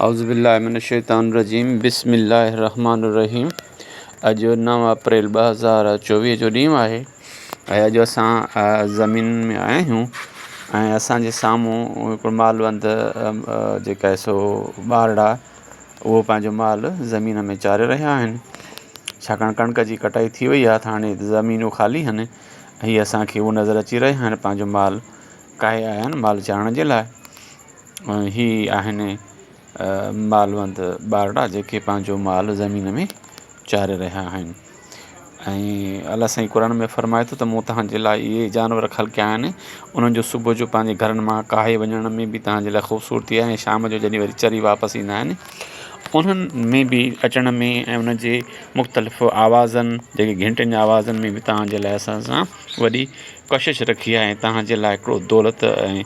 औज़ुबिल्लाहिमिनश्शैतानिर्रजीम बिस्मिल्लाहिर्रहमानिर्रहीम। अॼु 9 अप्रैल 2024 जो ॾींहुं आहे ऐं अॼु असां ज़मीन में आया आहियूं ऐं असांजे साम्हूं हिकिड़ो मालवंत जेका आहे सो ॿारड़ा उहो पंहिंजो माल ज़मीन में चारे रहिया आहिनि। छाकाणि कणिक जी कटाई थी वई आहे त हाणे ज़मीनूं ख़ाली आहिनि। हीअ असांखे उहो नज़र अची रहिया आहिनि पंहिंजो माल काहे आया आहिनि माल चारण जे लाइ। ही आहिनि मालवंत ॿारड़ा जेके पंहिंजो माल ज़मीन में चारे रहिया आहिनि। ऐं अलाह साईं क़ुर में फ़रमाए थो त मूं तव्हांजे लाइ इहे जानवर रखियल कया आहिनि। उन्हनि जो सुबुह जो पंहिंजे घरनि मां काहे वञण में बि तव्हांजे लाइ ख़ूबसूरती आहे ऐं शाम जो जॾहिं वरी चरी वापसि ईंदा आहिनि उन्हनि में बि अचण में ऐं उनजे मुख़्तलिफ़ आवाज़नि जेके घंटियुनि जे आवाज़नि में बि तव्हांजे लाइ असां सां वॾी कशिश रखी आहे ऐं तव्हांजे लाइ हिकिड़ो दौलत ऐं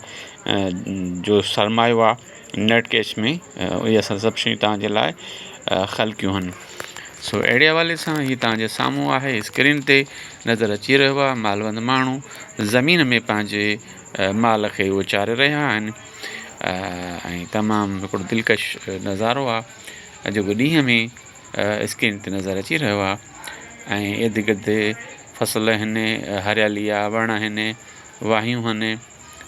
जो सरमायो आहे नेट कैश में इहे असां सभु शयूं तव्हांजे लाइ ख़लकियूं आहिनि। सो अहिड़े हवाले सां हीअ तव्हांजे साम्हूं आहे स्क्रीन ते नज़र अची रहियो आहे मालवंत माण्हू ज़मीन में पंहिंजे माल खे उहे चारे रहिया आहिनि ऐं तमामु हिकिड़ो दिलकश नज़ारो आहे जेको ॾींहं में स्क्रीन ते नज़र अची रहियो आहे। ऐं इर्द गिर्द फसल आहिनि, हरियाली आहे, वण आहिनि, वाहियूं आहिनि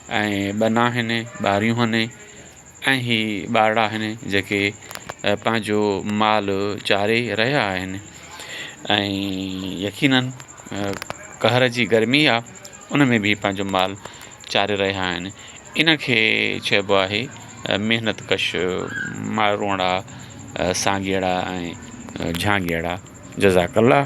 ऐं बना आहिनि, ॿारियूं आहिनि ऐं ही ॿारड़ा आहिनि जेके पंहिंजो माल चारे रहिया आहिनि। ऐं यकीनन कहर जी गर्मी आहे उन में बि पंहिंजो माल चारे रहिया आहिनि। इनखे चइबो आहे महिनत कश मारूंड़ा, सांघेड़ा ऐं झांगेड़ा। जज़ाकल्ला।